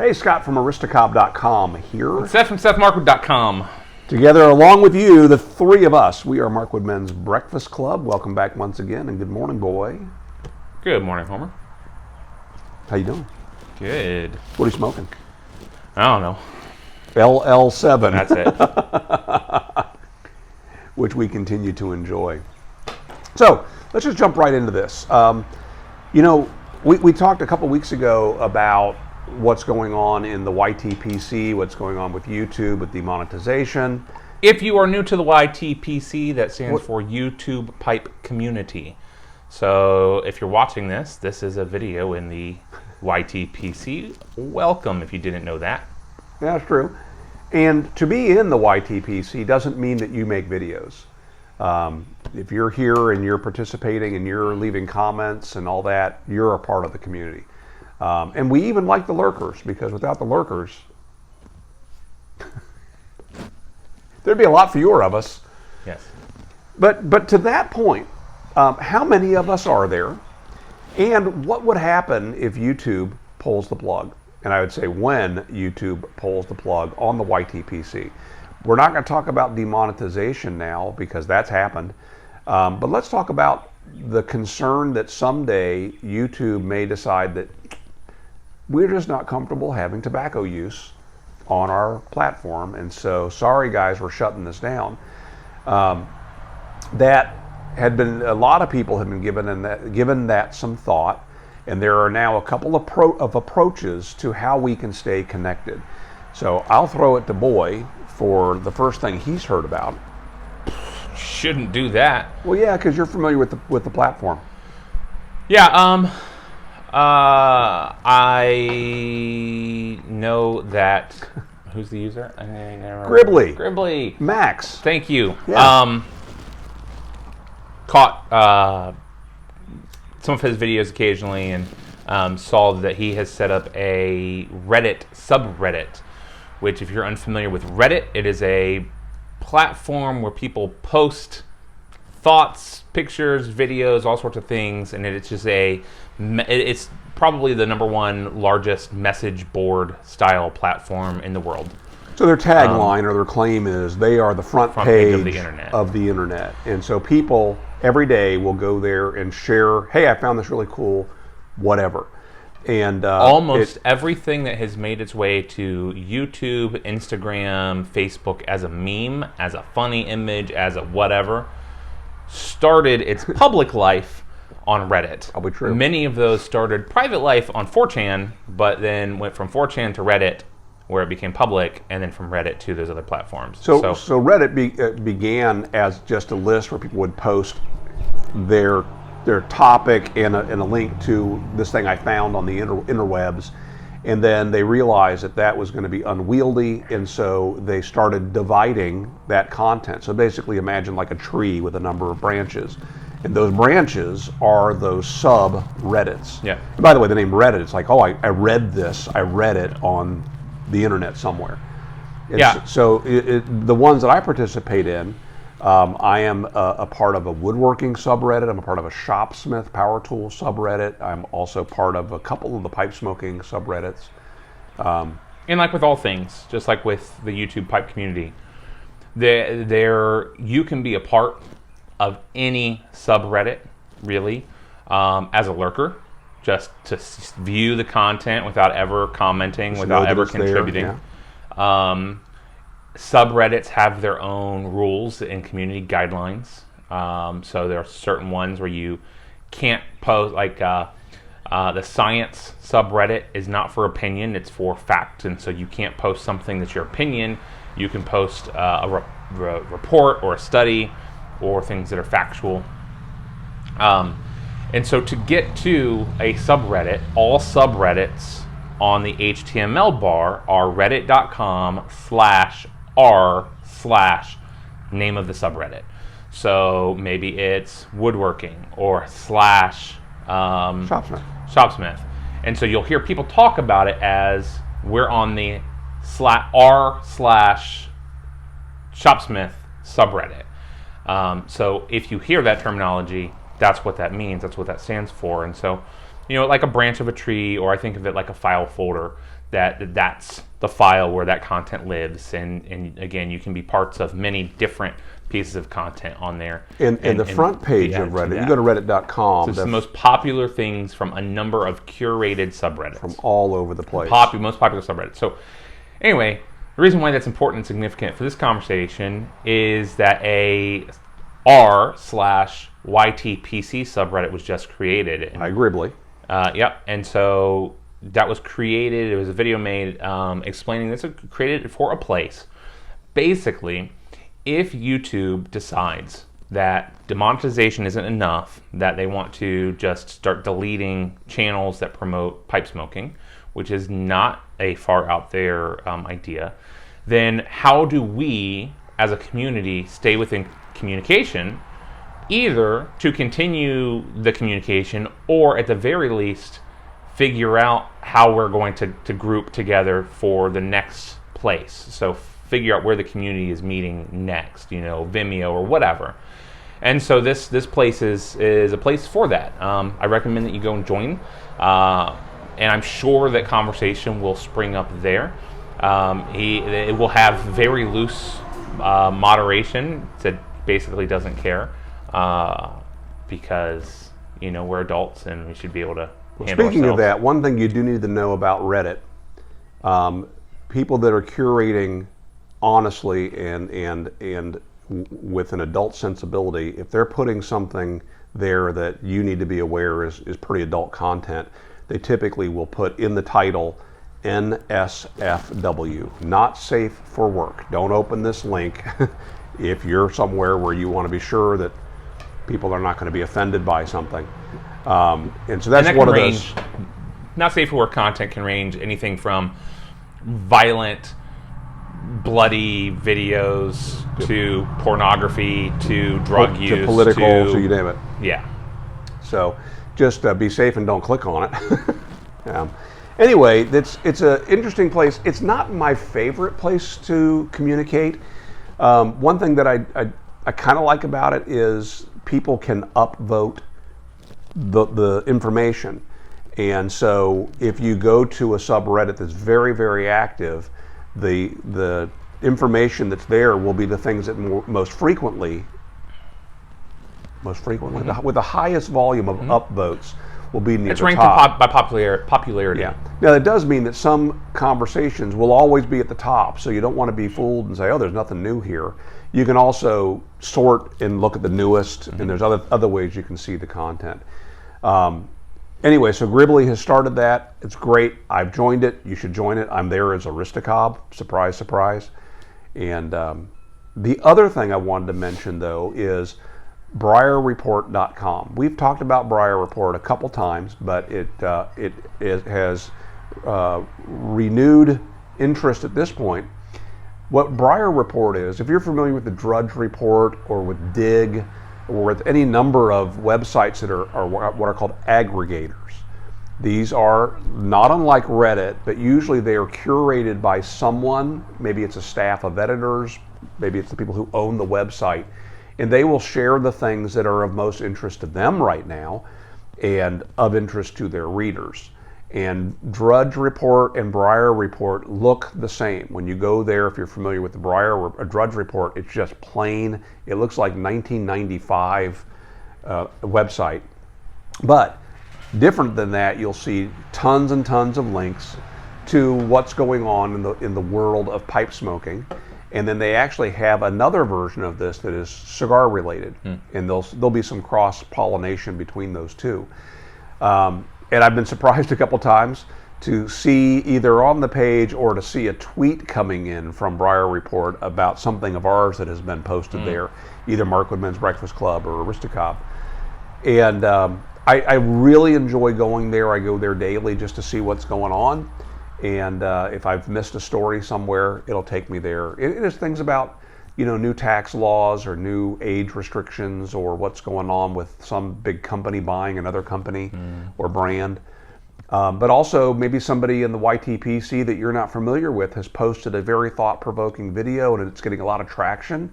Hey, Scott from Aristocob.com here. Seth from SethMarkwood.com. Together, along with you, the three of us, we are Markwood Men's Breakfast Club. Welcome back once again, and good morning, boy. Good morning, Homer. How you doing? Good. What are you smoking? I don't know. LL7. That's it. Which we continue to enjoy. So, let's just jump right into this. We talked a couple weeks ago about what's going on in the YTPC, what's going on with YouTube, with demonetization. If you are new to the YTPC, that stands for YouTube Pipe Community. So if you're watching this, this is a video in the YTPC. Welcome if you didn't know that. Yeah, that's true. And to be in the YTPC doesn't mean that you make videos. If you're here and you're participating and you're leaving comments and all that, you're a part of the community. And we even like the lurkers, because without the lurkers, there'd be a lot fewer of us. Yes. But to that point, how many of us are there? And what would happen if YouTube pulls the plug? And I would say when YouTube pulls the plug on the YTPC. We're not going to talk about demonetization now because that's happened. But let's talk about the concern that someday YouTube may decide that we're just not comfortable having tobacco use on our platform. And so, sorry guys, we're shutting this down. That had been, a lot of people have been given that some thought. And there are now a couple of approaches to how we can stay connected. So I'll throw it to Boy for the first thing he's heard about. Shouldn't do that. Well, yeah, because you're familiar with the platform. Yeah, I know that. Who's the user? Gribbly. Max. Thank you. Yeah. Caught some of his videos occasionally and saw that he has set up a Reddit subreddit, which, if you're unfamiliar with Reddit, it is a platform where people post thoughts, pictures, videos, all sorts of things, and it's just it's probably the #1 largest message board style platform in the world. So their tagline or their claim is they are the front page of the internet. And so people every day will go there and share, hey, I found this really cool, whatever. And almost everything that has made its way to YouTube, Instagram, Facebook as a meme, as a funny image, as a whatever, started its public life on Reddit. Probably true. Many of those started private life on 4chan, but then went from 4chan to Reddit, where it became public, and then from Reddit to those other platforms. So Reddit began as just a list where people would post their topic and a link to this thing I found on the interwebs, and then they realized that was going to be unwieldy, and so they started dividing that content. So basically imagine like a tree with a number of branches, and those branches are those subreddits. Yeah. And by the way, the name Reddit, it's like, oh, I read this, I read it on the internet somewhere. Yeah. So the ones that I participate in, I am a part of a woodworking subreddit. I'm a part of a shopsmith power tool subreddit. I'm also part of a couple of the pipe smoking subreddits. And like with all things, just like with the YouTube pipe community, you can be a part of any subreddit, really, as a lurker, just to view the content without ever commenting, just without ever contributing. There, yeah. Subreddits have their own rules and community guidelines. So there are certain ones where you can't post, like the science subreddit is not for opinion, it's for fact. And so you can't post something that's your opinion. You can post a report or a study or things that are factual. And so to get to a subreddit, all subreddits on the HTML bar are reddit.com/r/name of the subreddit. So maybe it's woodworking or /shopsmith. And so you'll hear people talk about it as we're on the r/shopsmith subreddit. So if you hear that terminology, that's what that means. That's what that stands for. And so, like a branch of a tree, or I think of it like a file folder. that's the file where that content lives, and again, you can be parts of many different pieces of content on there. And the front page of Reddit, you go to reddit.com. So it's the most popular things from a number of curated subreddits. From all over the place. Most popular subreddits. So anyway, the reason why that's important and significant for this conversation is that a r/YTPC subreddit was just created. And, Agreeably. Yep. And so that was created. It was a video made explaining this. It created for a place. Basically, if YouTube decides that demonetization isn't enough, that they want to just start deleting channels that promote pipe smoking, which is not a far out there idea, then how do we as a community stay within communication, either to continue the communication or at the very least figure out how we're going to group together for the next place. So figure out where the community is meeting next, Vimeo or whatever. And so this place is a place for that. I recommend that you go and join, and I'm sure that conversation will spring up there. It will have very loose moderation that basically doesn't care, because we're adults and we should be able to handle Speaking ourselves. of that, one thing you do need to know about Reddit, people that are curating honestly and with an adult sensibility, if they're putting something there that you need to be aware is pretty adult content, they typically will put in the title NSFW, not safe for work. Don't open this link if you're somewhere where you want to be sure that people are not going to be offended by something. And so that's one of those. Not safe for work content can range anything from violent, bloody videos to pornography to drug use to political, so you name it. Yeah. So just be safe and don't click on it. Anyway, it's an interesting place. It's not my favorite place to communicate. One thing that I kind of like about it is people can upvote the information. And so if you go to a subreddit that's very, very active, the information that's there will be the things that most frequently, with the highest volume of upvotes will be near it's the ranked top. by popularity. Yeah. Now that does mean that some conversations will always be at the top, so you don't want to be fooled and say, "Oh, there's nothing new here." You can also sort and look at the newest, and there's other ways you can see the content. Anyway, so Gribbly has started that. It's great. I've joined it. You should join it. I'm there as Aristocob. Surprise, surprise. And the other thing I wanted to mention, though, is BriarReport.com. We've talked about Briar Report a couple times, but it has renewed interest at this point. What Briar Report is, if you're familiar with the Drudge Report or with Dig or with any number of websites that are what are called aggregators, these are not unlike Reddit, but usually they are curated by someone. Maybe it's a staff of editors, maybe it's the people who own the website, and they will share the things that are of most interest to them right now and of interest to their readers. And Drudge Report and Briar Report look the same. When you go there, if you're familiar with the Drudge Report, it's just plain. It looks like 1995 website. But different than that, you'll see tons and tons of links to what's going on in the world of pipe smoking. And then they actually have another version of this that is cigar related. And there'll be some cross-pollination between those two. And I've been surprised a couple times to see either on the page or to see a tweet coming in from Briar Report about something of ours that has been posted there, either Mark Woodman's Breakfast Club or Aristocob. And I really enjoy going there. I go there daily just to see what's going on. And if I've missed a story somewhere, it'll take me there. It is things about new tax laws or new age restrictions or what's going on with some big company buying another company or brand. But also maybe somebody in the YTPC that you're not familiar with has posted a very thought-provoking video and it's getting a lot of traction.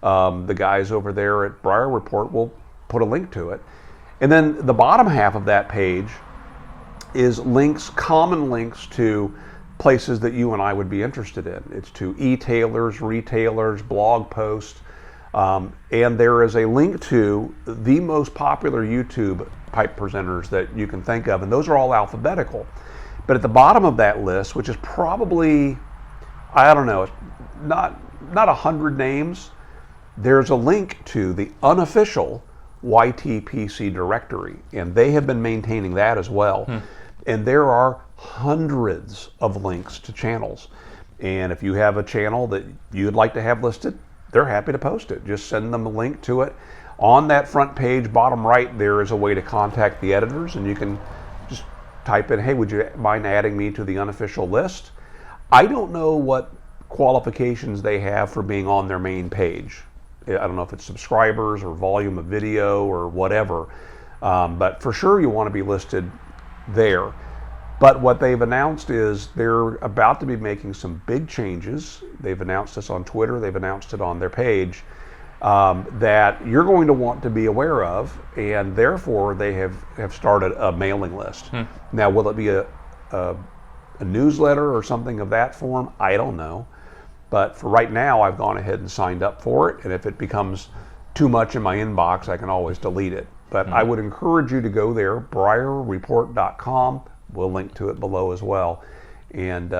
The guys over there at Briar Report will put a link to it. And then the bottom half of that page is links, common links to places that you and I would be interested in. It's to e-tailers, retailers, blog posts, and there is a link to the most popular YouTube type presenters that you can think of, and those are all alphabetical. But at the bottom of that list, which is probably, I don't know, not 100 names, there's a link to the unofficial YTPC directory, and they have been maintaining that as well. And there are hundreds of links to channels. And if you have a channel that you'd like to have listed, they're happy to post it. Just send them a link to it. On that front page, bottom right, there is a way to contact the editors, and you can just type in, hey, would you mind adding me to the unofficial list? I don't know what qualifications they have for being on their main page. I don't know if it's subscribers or volume of video or whatever, but for sure you want to be listed there. But what they've announced is they're about to be making some big changes. They've announced this on Twitter, they've announced it on their page, that you're going to want to be aware of, and therefore they have started a mailing list. Now, will it be a newsletter or something of that form? I don't know. But for right now, I've gone ahead and signed up for it, and if it becomes too much in my inbox, I can always delete it. But I would encourage you to go there, briarreport.com. We'll link to it below as well, and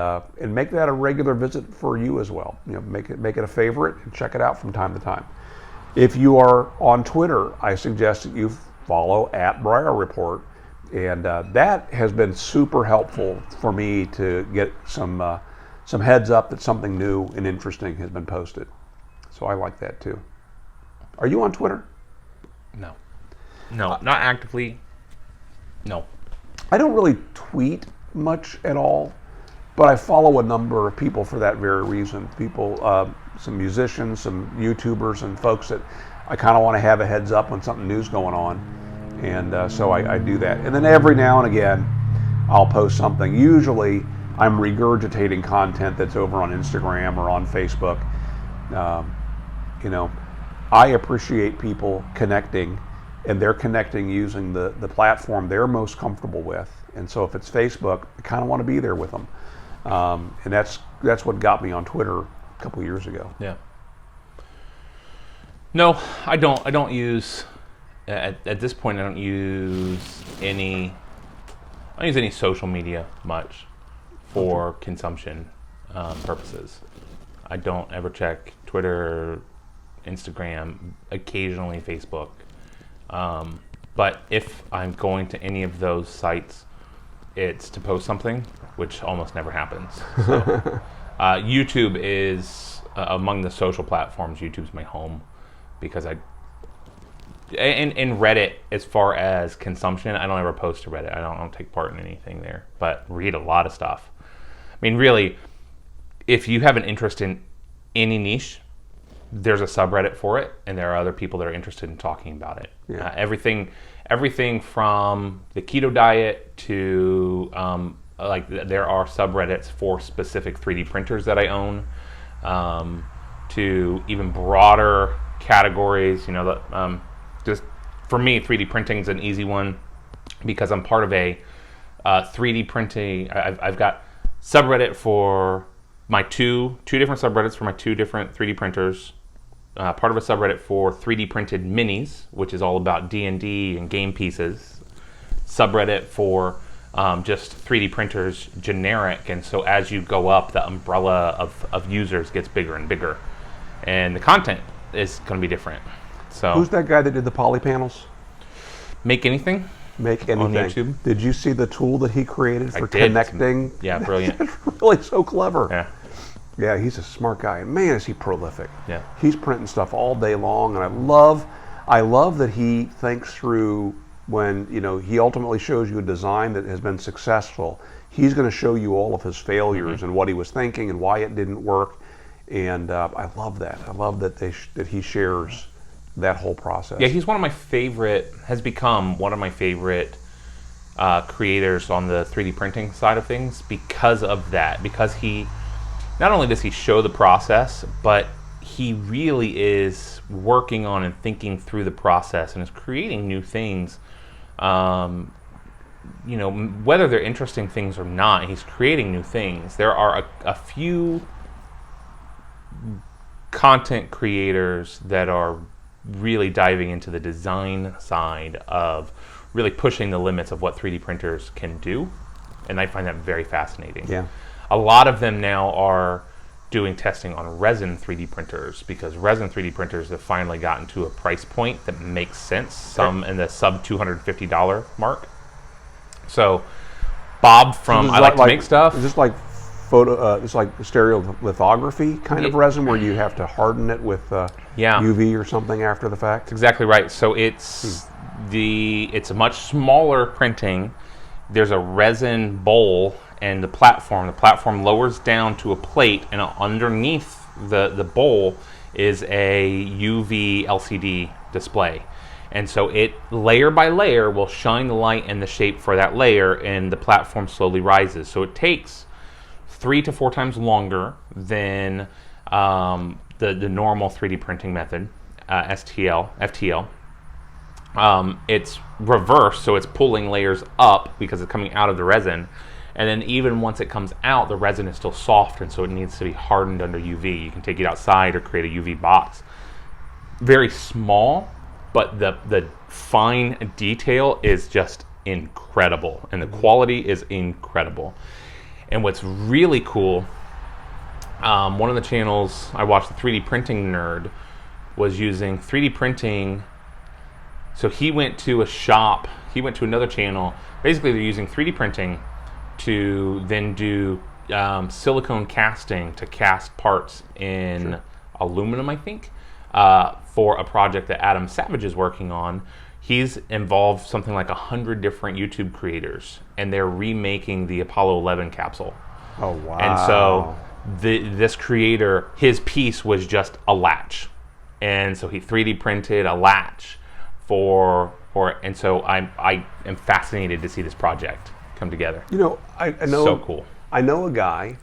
make that a regular visit for you as well. You know, make it a favorite and check it out from time to time. If you are on Twitter, I suggest that you follow @Briar Report, and that has been super helpful for me to get some heads up that something new and interesting has been posted. So I like that too. Are you on Twitter? No, not actively. No. I don't really tweet much at all, but I follow a number of people for that very reason. People, some musicians, some YouTubers, and folks that I kind of want to have a heads up when something new's going on, and so I do that. And then every now and again, I'll post something. Usually, I'm regurgitating content that's over on Instagram or on Facebook. You know, I appreciate people connecting, and they're connecting using the platform they're most comfortable with. And so if it's Facebook, I kind of want to be there with them. And that's what got me on Twitter a couple years ago. Yeah. No, I don't use, at this point, I don't use any social media much for consumption purposes. I don't ever check Twitter, Instagram, occasionally Facebook. But if I'm going to any of those sites, it's to post something, which almost never happens. So, YouTube is, among the social platforms, YouTube's my home, because in Reddit, as far as consumption, I don't ever post to Reddit. I don't take part in anything there, but read a lot of stuff. I mean, really, if you have an interest in any niche, there's a subreddit for it, and there are other people that are interested in talking about it. Yeah. Everything from the keto diet to there are subreddits for specific 3D printers that I own, to even broader categories. You know, just for me, 3D printing is an easy one because I'm part of a 3D printing. I've got subreddit for my two different subreddits for my two different 3D printers. Part of a subreddit for 3D printed minis, which is all about D&D and game pieces. Subreddit for just 3D printers generic, and so as you go up, the umbrella of users gets bigger and bigger, and the content is going to be different. So who's that guy that did the poly panels? Make anything On YouTube. Did you see the tool that he created for connecting? Yeah, brilliant. It's really so clever. Yeah. Yeah, he's a smart guy. Man, is he prolific. Yeah. He's printing stuff all day long, and I love that he thinks through when, you know, he ultimately shows you a design that has been successful. He's going to show you all of his failures and what he was thinking and why it didn't work. And I love that. I love that that he shares that whole process. Yeah, he's has become one of my favorite creators on the 3D printing side of things because of that. Because not only does he show the process, but he really is working on and thinking through the process and is creating new things whether they're interesting things or not, he's creating new things. There are a few content creators that are really diving into the design side of really pushing the limits of what 3D printers can do, and I find that very fascinating. Yeah. A lot of them now are doing testing on resin 3D printers, because resin 3D printers have finally gotten to a price point that makes sense, some in the sub $250 mark. So Bob from I Like to Make Stuff. Is this like it's like stereolithography kind of resin where you have to harden it with UV or something after the fact? That's exactly right. So it's it's a much smaller printing. There's a resin bowl and the platform lowers down to a plate, and underneath the bowl is a UV LCD display. And so it, layer by layer, will shine the light and the shape for that layer, and the platform slowly rises. So it takes 3 to 4 times longer than the normal 3D printing method, FTL. It's reversed, so it's pulling layers up because it's coming out of the resin. And then even once it comes out, the resin is still soft, and so it needs to be hardened under UV. You can take it outside or create a UV box. Very small, but the fine detail is just incredible, and the quality is incredible. And what's really cool, one of the channels I watched, the 3D Printing Nerd, was using 3D printing. So he went to a shop, he went to another channel. Basically, they're using 3D printing to then do silicone casting to cast parts in aluminum, I think, for a project that Adam Savage is working on. He's involved something like 100 different YouTube creators, and they're remaking the Apollo 11 capsule. Oh, wow. And so this creator, his piece was just a latch. And so he 3D printed a latch and so I am fascinated to see this project come together. I know. So cool. I know a guy,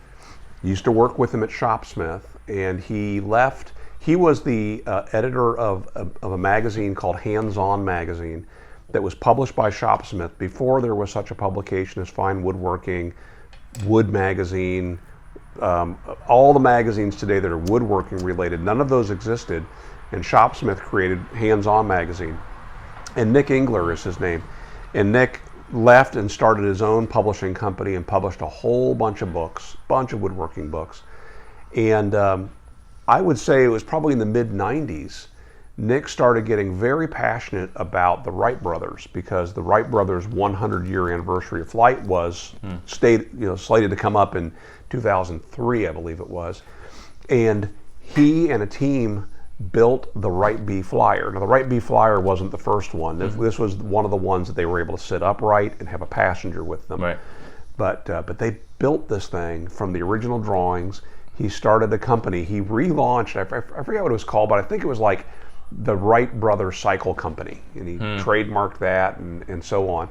used to work with him at Shopsmith, and he left. He was the editor of a magazine called Hands On Magazine that was published by Shopsmith before there was such a publication as Fine Woodworking, Wood Magazine, all the magazines today that are woodworking related. None of those existed, and Shopsmith created Hands On Magazine. And Nick Engler is his name. And Nick left and started his own publishing company and published a whole bunch of books, bunch of woodworking books. And I would say it was probably in the mid-90s, Nick started getting very passionate about the Wright brothers, because the Wright brothers' 100-year anniversary of flight was slated to come up in 2003, I believe it was. And he and a team built the Wright B Flyer. Now, the Wright B Flyer wasn't the first one. This was one of the ones that they were able to sit upright and have a passenger with them. Right. But they built this thing from the original drawings. He started a company. He relaunched, I forget what it was called, but I think it was like the Wright Brothers Cycle Company. And he trademarked that and so on,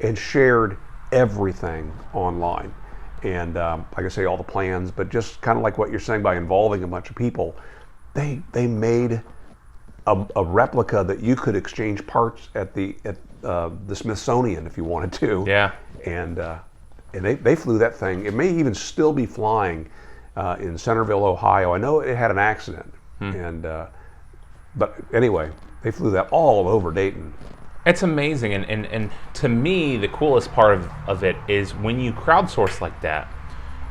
and shared everything online. And like I say, all the plans, but just kind of like what you're saying, by involving a bunch of people, they made a replica that you could exchange parts at the Smithsonian if you wanted to. Yeah. And they flew that thing. It may even still be flying in Centerville, Ohio. I know it had an accident, but anyway, they flew that all over Dayton. It's amazing, and to me, the coolest part of it is when you crowdsource like that,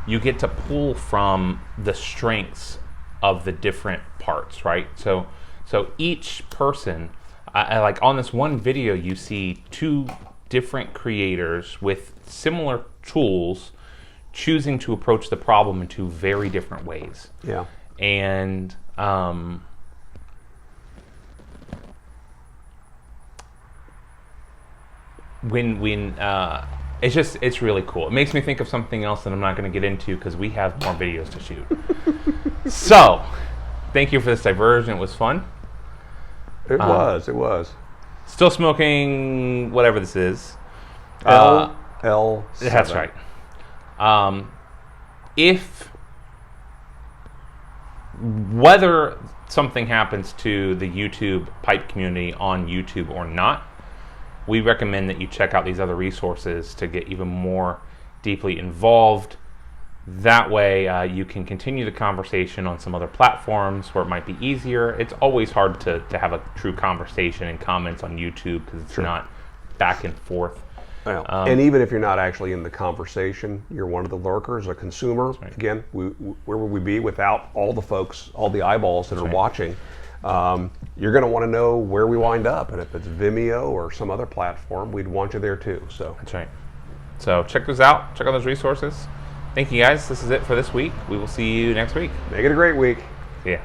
you get to pull from the strengths of the different parts, right? So each person, I like on this one video, you see 2 different creators with similar tools choosing to approach the problem in 2 very different ways. Yeah. And when it's really cool. It makes me think of something else that I'm not going to get into because we have more videos to shoot. So, thank you for this diversion. It was fun. It was. Still smoking whatever this is. L7. That's right. Whether something happens to the YouTube pipe community on YouTube or not, we recommend that you check out these other resources to get even more deeply involved. That way you can continue the conversation on some other platforms where it might be easier. It's always hard to have a true conversation and comments on YouTube because it's not back and forth. Well, and even if you're not actually in the conversation, you're one of the lurkers, a consumer. Right. Again, where would we be without all the folks, all the eyeballs that are watching? You're going to want to know where we wind up, and if it's Vimeo or some other platform, we'd want you there too. So that's right. So check those out. Check out those resources. Thank you, guys. This is it for this week. We will see you next week. Make it a great week. See ya.